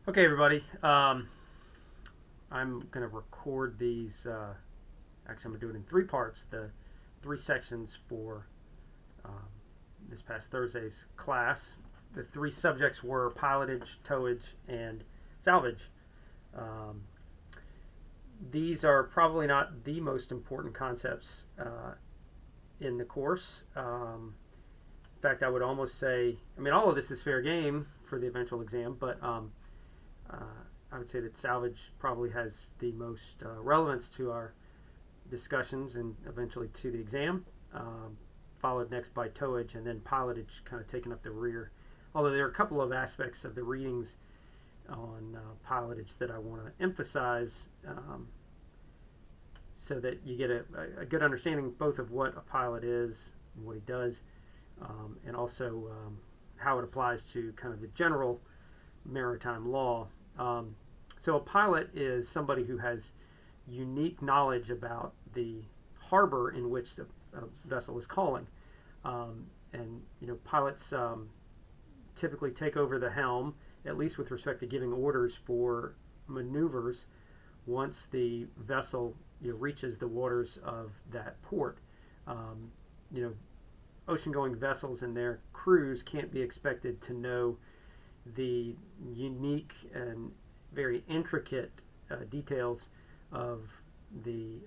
Okay, everybody. I'm going to record these. Actually, I'm going to do it in three parts. The three sections for um, this past Thursday's class. The three subjects were pilotage, towage, and salvage. Um, these are probably not the most important concepts in the course. In fact, I would almost say, I mean, all of this is fair game for the eventual exam, but uh, I would say that salvage probably has the most relevance to our discussions and eventually to the exam, followed next by towage and then pilotage kind of taking up the rear. Although there are a couple of aspects of the readings on pilotage that I want to emphasize so that you get a good understanding both of what a pilot is and what he does, and also how it applies to kind of the general maritime law. So a pilot is somebody who has unique knowledge about the harbor in which the vessel is calling. And pilots typically take over the helm, at least with respect to giving orders for maneuvers once the vessel reaches the waters of that port. Um, you know, Ocean-going vessels and their crews can't be expected to know the unique and very intricate details of the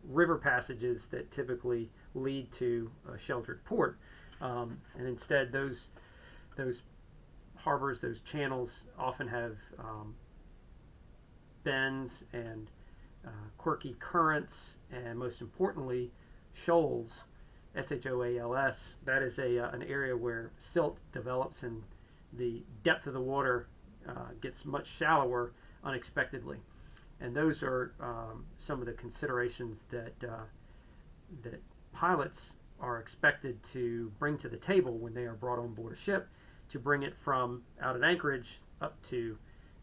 river passages that typically lead to a sheltered port, and instead those harbors, those channels, often have bends and quirky currents, and most importantly, shoals. SHOALS. That is an area where silt develops and the depth of the water gets much shallower unexpectedly. And those are some of the considerations that pilots are expected to bring to the table when they are brought on board a ship to bring it from out at anchorage up to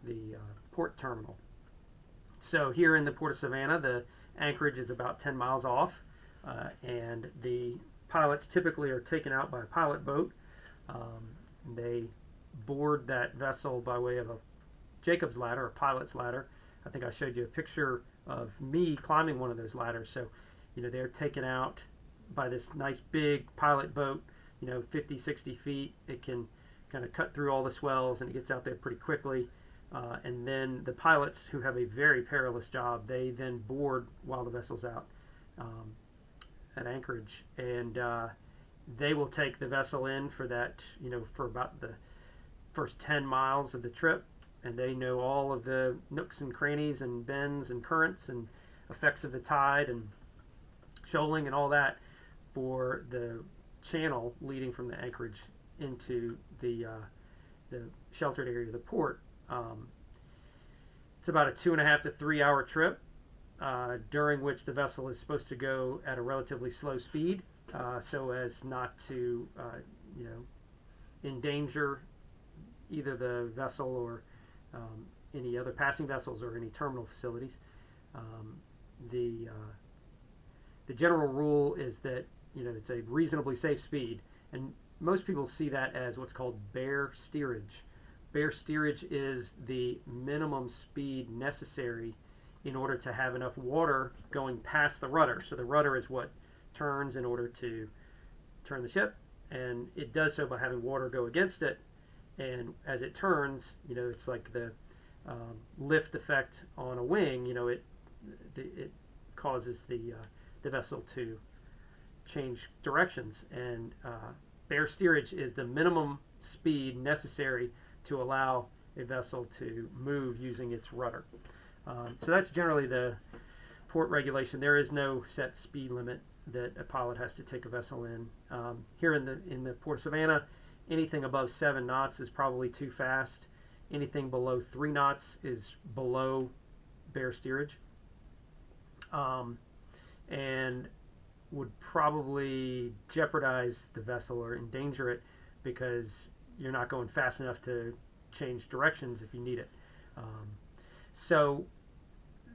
the port terminal. So here in the Port of Savannah, the anchorage is about 10 miles off, and the pilots typically are taken out by a pilot boat. Um, they board that vessel by way of a Jacob's ladder, a pilot's ladder. I think I showed you a picture of me climbing one of those ladders. So, they're taken out by this nice big pilot boat, 50, 60 feet. It can kind of cut through all the swells and it gets out there pretty quickly. And then the pilots, who have a very perilous job, they then board while the vessel's out um, at anchorage, and they will take the vessel in for that, for about the first 10 miles of the trip, and they know all of the nooks and crannies and bends and currents and effects of the tide and shoaling and all that for the channel leading from the anchorage into the sheltered area of the port. It's about a 2.5 to 3 hour trip, during which the vessel is supposed to go at a relatively slow speed, so as not to, endanger either the vessel or any other passing vessels or any terminal facilities. Um, the the general rule is that it's a reasonably safe speed, and most people see that as what's called bare steerage. Bare steerage is the minimum speed necessary in order to have enough water going past the rudder. So the rudder is what turns in order to turn the ship, and it does so by having water go against it. And as it turns, it's like the lift effect on a wing. It causes the vessel to change directions, and bare steerage is the minimum speed necessary to allow a vessel to move using its rudder. So that's generally the port regulation. There is no set speed limit that a pilot has to take a vessel in. Here in the Port of Savannah, anything above 7 knots is probably too fast. Anything below 3 knots is below bare steerage, and would probably jeopardize the vessel or endanger it because you're not going fast enough to change directions if you need it. So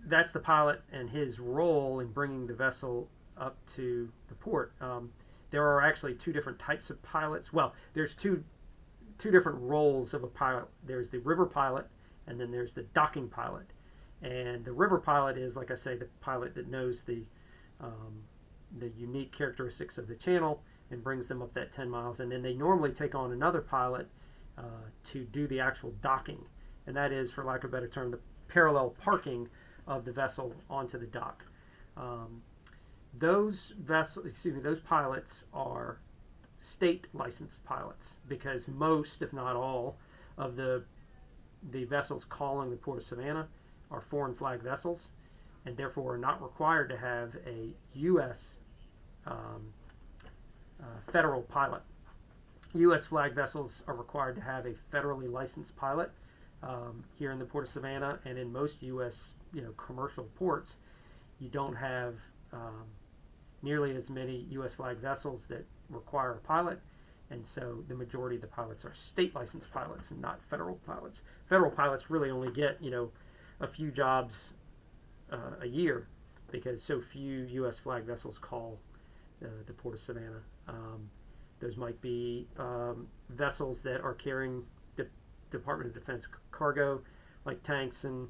that's the pilot and his role in bringing the vessel up to the port. There are actually two different types of pilots. Well, there's two two different roles of a pilot. There's the river pilot, and then there's the docking pilot. And the river pilot is, like I say, the pilot that knows the unique characteristics of the channel and brings them up that 10 miles. And then they normally take on another pilot to do the actual docking, and that is, for lack of a better term, the parallel parking of the vessel onto the dock. Those pilots are state licensed pilots, because most, if not all, of the vessels calling the Port of Savannah are foreign flag vessels, and therefore are not required to have a U.S. Federal pilot. U.S. flag vessels are required to have a federally licensed pilot. Here in the Port of Savannah and in most U.S. commercial ports, you don't have nearly as many U.S. flag vessels that require a pilot, and so the majority of the pilots are state licensed pilots and not federal pilots. Federal pilots really only get a few jobs a year, because so few U.S. flag vessels call the Port of Savannah. Those might be vessels that are carrying Department of Defense cargo, like tanks and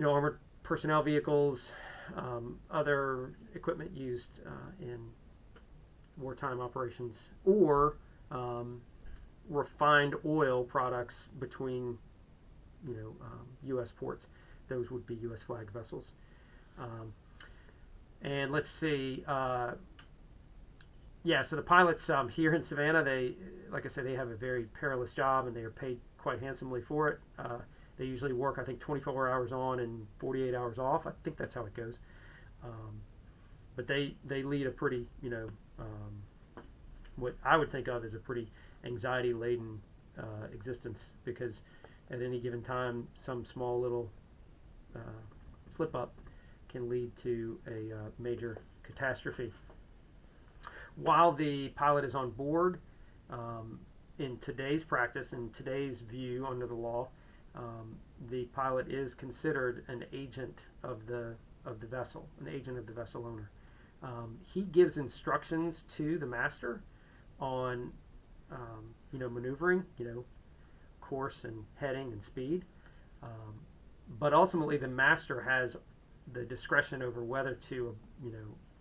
armored personnel vehicles, other equipment used in wartime operations, or refined oil products between U.S. ports. Those would be U.S. flag vessels. And let's see. So the pilots here in Savannah, like I said, they have a very perilous job, and they are paid quite handsomely for it. They usually work, I think, 24 hours on and 48 hours off. I think that's how it goes. But they lead a pretty, what I would think of as a pretty anxiety-laden existence, because at any given time, some small little slip-up can lead to a major catastrophe. While the pilot is on board, in today's practice, in today's view under the law, the pilot is considered an agent of the vessel, an agent of the vessel owner. He gives instructions to the master on maneuvering, course and heading and speed, but ultimately the master has the discretion over whether to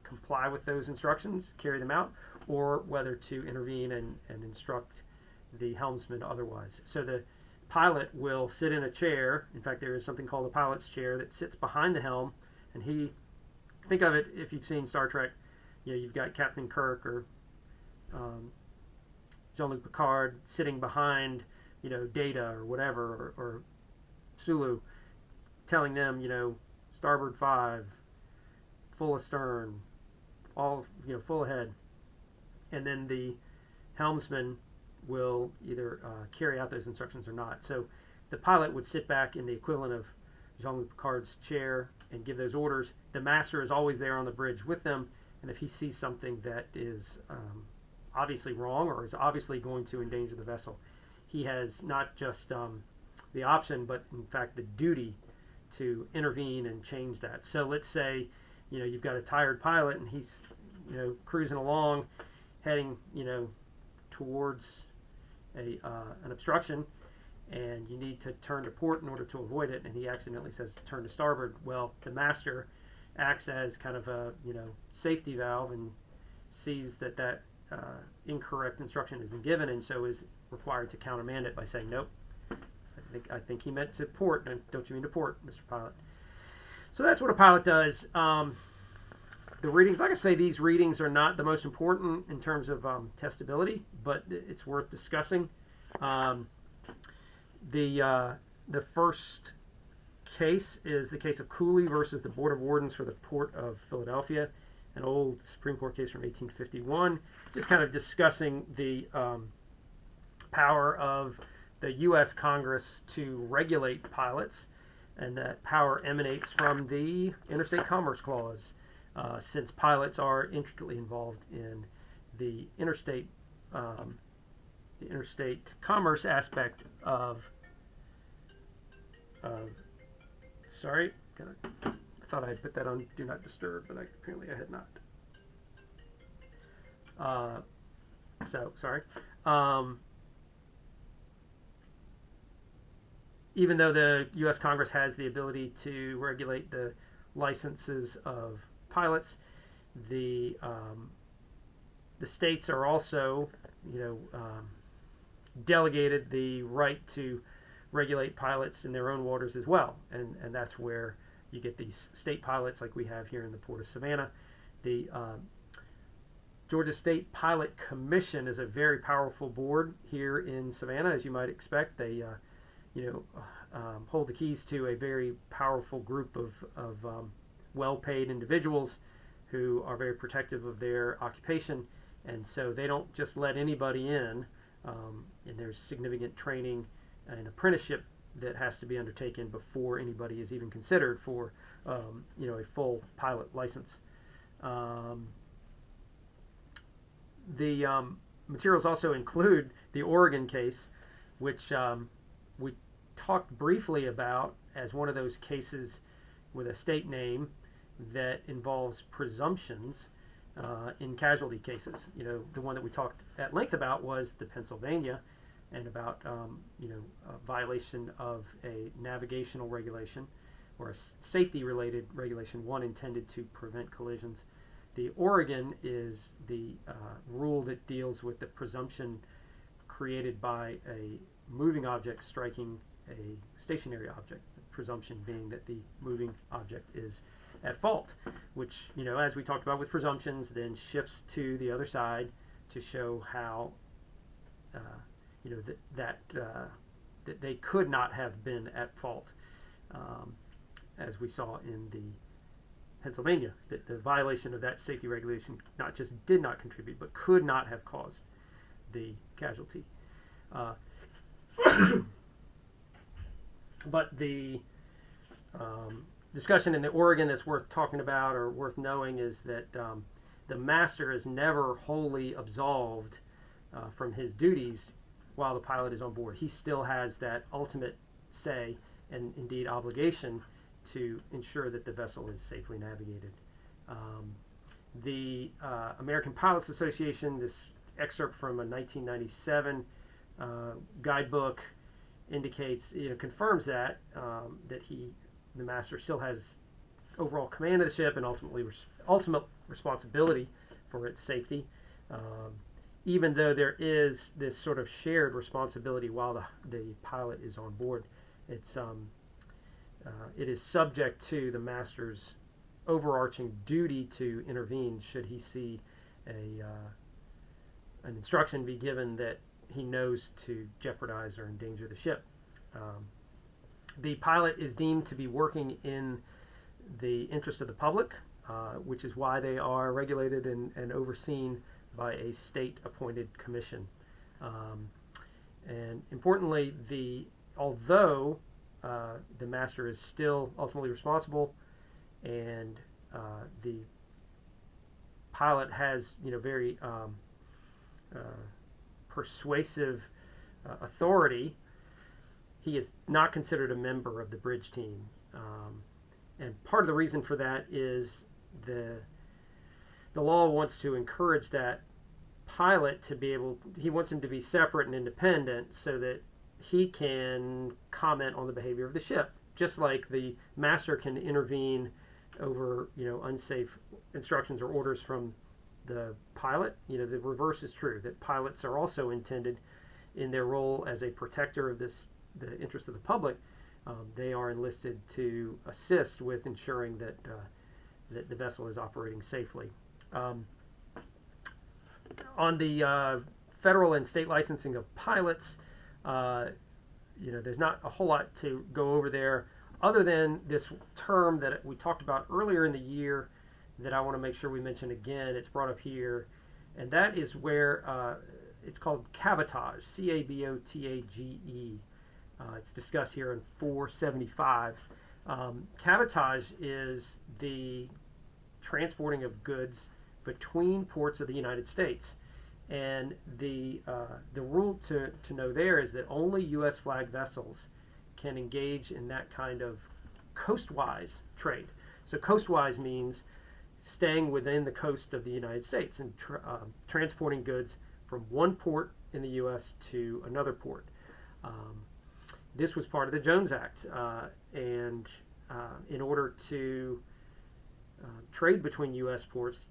comply with those instructions, carry them out, or whether to intervene and instruct the helmsman otherwise. So the pilot will sit in a chair. In fact, there is something called a pilot's chair that sits behind the helm, and think of it, if you've seen Star Trek, you've got Captain Kirk or Jean-Luc Picard sitting behind Data or whatever, or Sulu, telling them starboard 5, full astern, all full ahead, and then the helmsman will either carry out those instructions or not. So the pilot would sit back in the equivalent of Jean-Luc Picard's chair and give those orders. The master is always there on the bridge with them, and if he sees something that is obviously wrong or is obviously going to endanger the vessel, he has not just the option, but in fact the duty to intervene and change that. So let's say you've got a tired pilot, and he's cruising along, heading towards an obstruction, and you need to turn to port in order to avoid it, and he accidentally says turn to starboard. Well, the master acts as kind of a safety valve and sees that incorrect instruction has been given, and so is required to countermand it by saying, nope, I think he meant to port, and don't you mean to port, Mr. Pilot? So that's what a pilot does. The readings, like I say, these readings are not the most important in terms of testability, but it's worth discussing. The first case is the case of Cooley versus the Board of Wardens for the Port of Philadelphia, an old Supreme Court case from 1851, just kind of discussing the power of the U.S. Congress to regulate pilots, and that power emanates from the Interstate Commerce Clause, since pilots are intricately involved in the interstate commerce aspect of sorry, I thought I had put that on Do Not Disturb, but apparently I had not. So sorry. even though the U.S. Congress has the ability to regulate the licenses of pilots, the states are also, delegated the right to regulate pilots in their own waters as well, and that's where you get these state pilots like we have here in the Port of Savannah. The Georgia State Pilot Commission is a very powerful board here in Savannah, as you might expect. They hold the keys to a very powerful group of well-paid individuals who are very protective of their occupation, and so they don't just let anybody in. And there's significant training and apprenticeship that has to be undertaken before anybody is even considered for a full pilot license. The materials also include the Oregon case, which we talked briefly about as one of those cases with a state name that involves presumptions in casualty cases. The one that we talked at length about was the Pennsylvania, and about a violation of a navigational regulation or a safety-related regulation, one intended to prevent collisions. The Oregon is the rule that deals with the presumption created by a moving object striking a stationary object. The presumption being that the moving object is at fault, which, as we talked about with presumptions, then shifts to the other side to show how that they could not have been at fault, as we saw in the Pennsylvania, that the violation of that safety regulation not just did not contribute, but could not have caused the casualty. But the discussion in the Oregon that's worth talking about or worth knowing is that the master is never wholly absolved from his duties while the pilot is on board. He still has that ultimate say and indeed obligation to ensure that the vessel is safely navigated. The American Pilots Association, this excerpt from a 1997 guidebook, indicates, confirms that the master still has overall command of the ship and ultimate responsibility for its safety, even though there is this sort of shared responsibility while the pilot is on board. It is subject to the master's overarching duty to intervene should he see an instruction be given that he knows to jeopardize or endanger the ship. The pilot is deemed to be working in the interest of the public, which is why they are regulated and overseen by a state-appointed commission. And importantly, although the master is still ultimately responsible, and the pilot has very persuasive authority, he is not considered a member of the bridge team. And part of the reason for that is the law wants to encourage that pilot to be he wants him to be separate and independent so that he can comment on the behavior of the ship, just like the master can intervene over unsafe instructions or orders from the pilot. The reverse is true, that pilots are also intended in their role as a protector of the interest of the public. They are enlisted to assist with ensuring that the vessel is operating safely. On the federal and state licensing of pilots, there's not a whole lot to go over there, other than this term that we talked about earlier in the year that I want to make sure we mention again. It's brought up here, and that is where it's called cabotage, C-A-B-O-T-A-G-E. It's discussed here in 475. Cabotage is the transporting of goods between ports of the United States. And the rule to know there is that only U.S. flag vessels can engage in that kind of coastwise trade. So coastwise means staying within the coast of the United States and transporting goods from one port in the U.S. to another port. this was part of the Jones Act, and in order to trade between U.S. ports,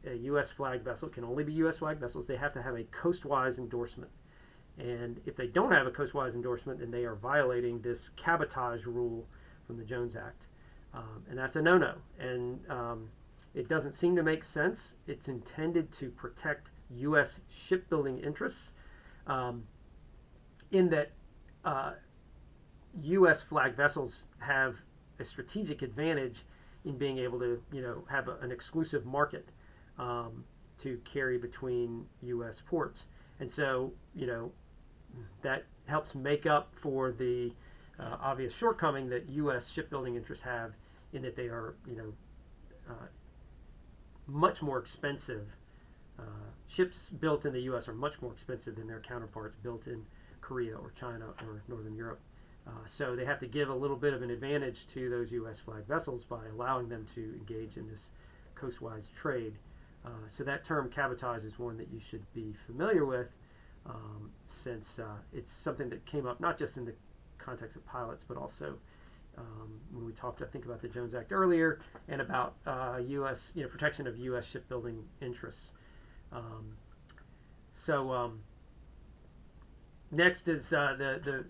a U.S. flag vessel can only be U.S. flag vessels. They have to have a coastwise endorsement. And if they don't have a coastwise endorsement, then they are violating this cabotage rule from the Jones Act. And that's a no-no. And it doesn't seem to make sense. It's intended to protect U.S. shipbuilding interests in that U.S. flag vessels have a strategic advantage in being able to, have an exclusive market to carry between U.S. ports. And so, that helps make up for the obvious shortcoming that U.S. shipbuilding interests have in that they are, much more expensive. Ships built in the U.S. are much more expensive than their counterparts built in Korea or China or Northern Europe. So they have to give a little bit of an advantage to those U.S. flag vessels by allowing them to engage in this coastwise trade. So that term cabotage is one that you should be familiar with, since it's something that came up not just in the context of pilots, but also when we talked, I think, about the Jones Act earlier and about U.S. Protection of U.S. shipbuilding interests. Next is the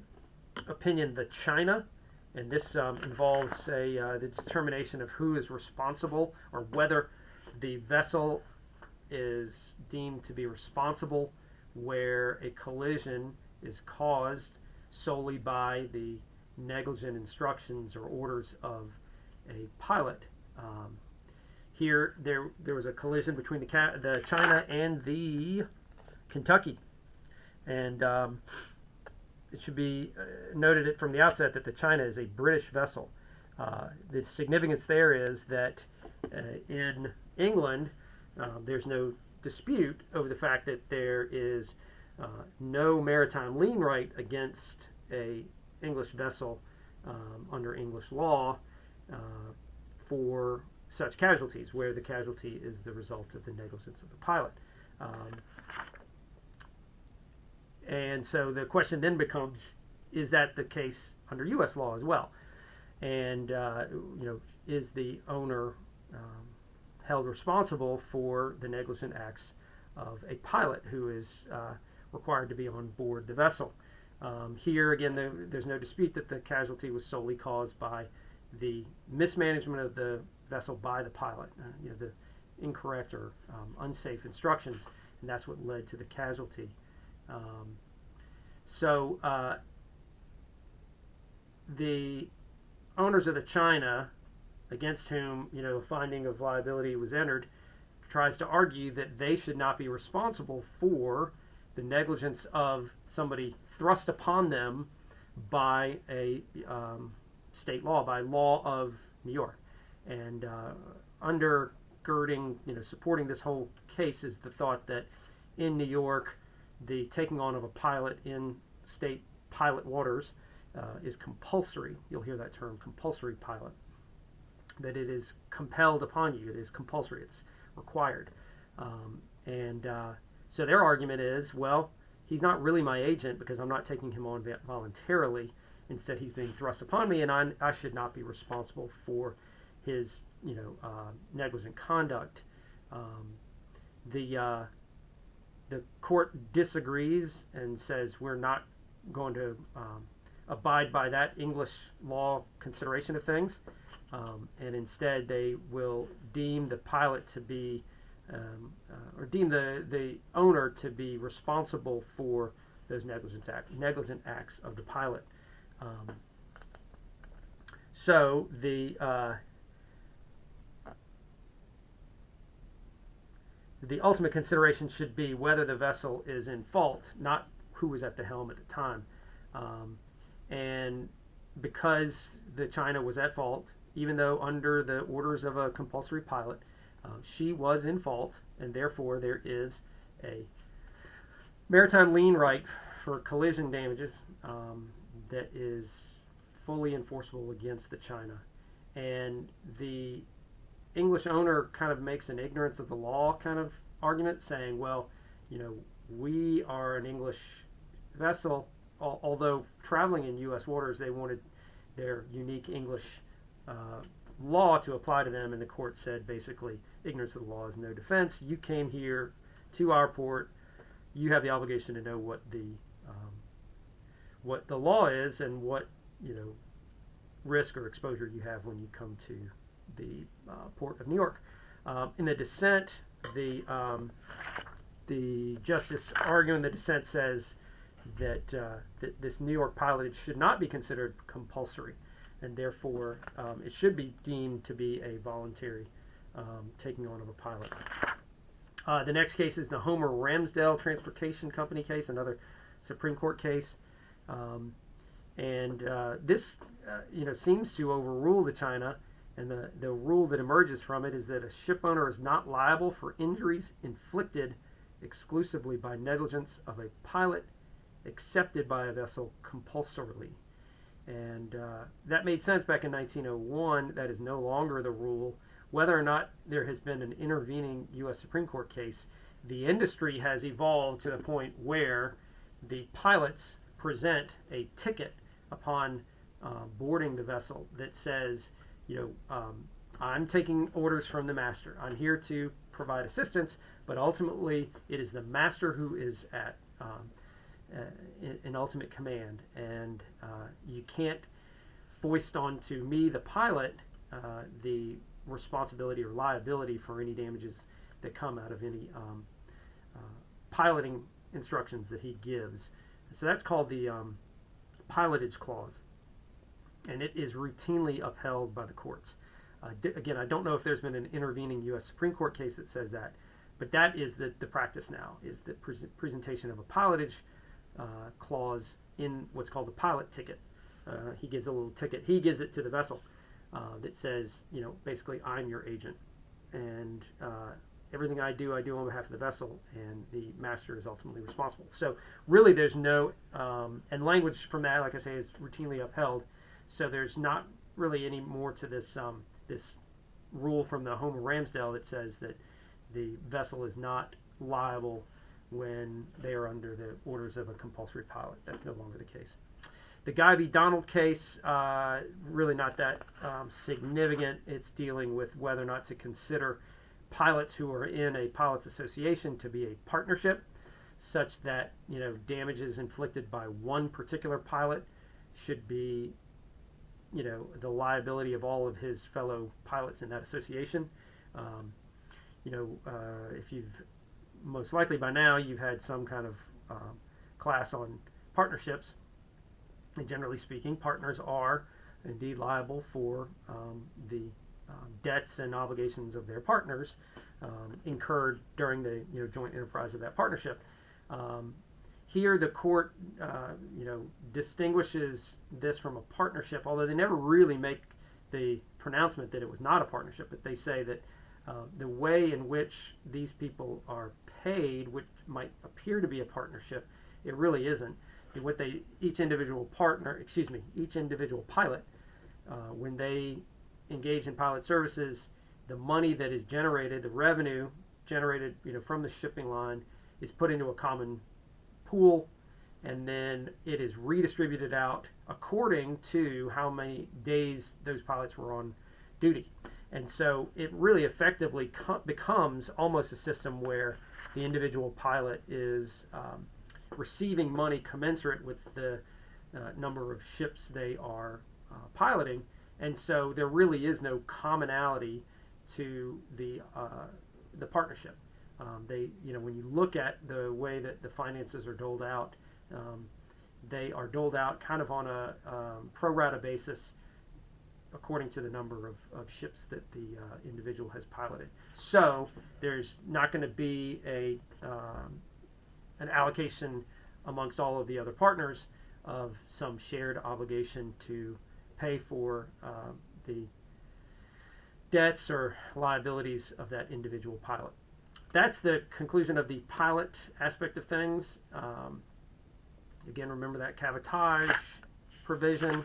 opinion, the China, and this involves the determination of who is responsible or whether the vessel is deemed to be responsible where a collision is caused solely by the negligent instructions or orders of a pilot. Here, there was a collision between the China and the Kentucky, and it should be noted from the outset that the China is a British vessel. The significance there is that in England, there's no dispute over the fact that there is no maritime lien right against a English vessel under English law for such casualties, where the casualty is the result of the negligence of the pilot. And so the question then becomes, is that the case under U.S. law as well? And is the owner held responsible for the negligent acts of a pilot who is required to be on board the vessel? Here again, there's no dispute that the casualty was solely caused by the mismanagement of the vessel by the pilot, the incorrect or unsafe instructions, and that's what led to the casualty. So the owners of the China, against whom a finding of liability was entered, tries to argue that they should not be responsible for the negligence of somebody thrust upon them by a state law, by law of New York. And undergirding, supporting this whole case is the thought that in New York, the taking on of a pilot in state pilot waters is compulsory. You'll hear that term, compulsory pilot. That it is compelled upon you. It is compulsory. It's required. So their argument is, well, he's not really my agent because I'm not taking him on voluntarily. Instead, he's being thrust upon me, and I should not be responsible for his, negligent conduct. The court disagrees and says we're not going to abide by that English law consideration of things, and instead they will deem the pilot to be, or deem the owner to be responsible for those negligent acts of the pilot. So the ultimate consideration should be whether the vessel is in fault, not who was at the helm at the time. And because the China was at fault, even though under the orders of a compulsory pilot, she was in fault, and therefore there is a maritime lien right for collision damages that is fully enforceable against the China. And the English owner kind of makes an ignorance of the law kind of argument, saying, well, we are an English vessel, although traveling in U.S. waters, they wanted their unique English law to apply to them, and the court said basically, ignorance of the law is no defense. You came here to our port, you have the obligation to know what the law is and what risk or exposure you have when you come to the port of New York. In the dissent, the justice arguing the dissent says that, that this New York pilotage should not be considered compulsory, and therefore it should be deemed to be a voluntary taking on of a pilot. The next case is the Homer Ramsdale Transportation Company case, another Supreme Court case. This seems to overrule the China, and the rule that emerges from it is that a ship owner is not liable for injuries inflicted exclusively by negligence of a pilot accepted by a vessel compulsorily. And that made sense back in 1901. That is no longer the rule. Whether or not there has been an intervening U.S. Supreme Court case, the industry has evolved to the point where the pilots present a ticket upon boarding the vessel that says, I'm taking orders from the master. I'm here to provide assistance, but ultimately it is the master who is at in ultimate command, and you can't foist onto me, the pilot, the responsibility or liability for any damages that come out of any piloting instructions that he gives. So that's called the pilotage clause, and it is routinely upheld by the courts. Again, I don't know if there's been an intervening U.S. Supreme Court case that says that, but that is the practice now, is the presentation of a pilotage clause in what's called the pilot ticket. He gives a little ticket. He gives it to the vessel that says, basically, I'm your agent, and everything I do on behalf of the vessel, and the master is ultimately responsible. So really, there's no, and language from that, like I say, is routinely upheld. So there's not really any more to this this rule from the Homer Ramsdale that says that the vessel is not liable when they are under the orders of a compulsory pilot. That's no longer the case. The Guy v. Donald case, really not that significant. It's dealing with whether or not to consider pilots who are in a pilots association to be a partnership, such that damages inflicted by one particular pilot should be the liability of all of his fellow pilots in that association. If you've most likely by now you've had some kind of class on partnerships, and generally speaking, partners are indeed liable for the debts and obligations of their partners incurred during the joint enterprise of that partnership. Here, the court distinguishes this from a partnership, although they never really make the pronouncement that it was not a partnership. But they say that the way in which these people are paid, which might appear to be a partnership, it really isn't. What each individual pilot, when they engage in pilot services, the money that is generated, the revenue generated from the shipping line, is put into a common pool, and then it is redistributed out according to how many days those pilots were on duty. And so it really effectively becomes almost a system where the individual pilot is receiving money commensurate with the number of ships they are piloting, and so there really is no commonality to the partnership. When you look at the way that the finances are doled out, they are doled out kind of on a pro rata basis according to the number of ships that the individual has piloted. So there's not going to be an allocation amongst all of the other partners of some shared obligation to pay for the debts or liabilities of that individual pilot. That's the conclusion of the pilot aspect of things. Again, remember that cabotage provision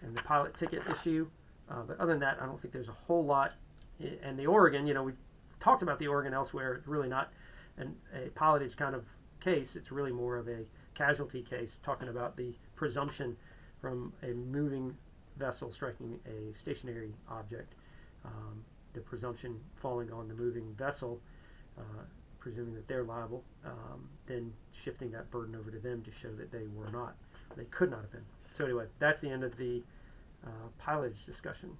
and the pilot ticket issue. But other than that, I don't think there's a whole lot. And the Oregon, we've talked about the Oregon elsewhere. It's really not a pilotage kind of case. It's really more of a casualty case, talking about the presumption from a moving vessel striking a stationary object, the presumption falling on the moving vessel, presuming that they're liable, then shifting that burden over to them to show that they could not have been. So anyway, that's the end of the pilotage discussion.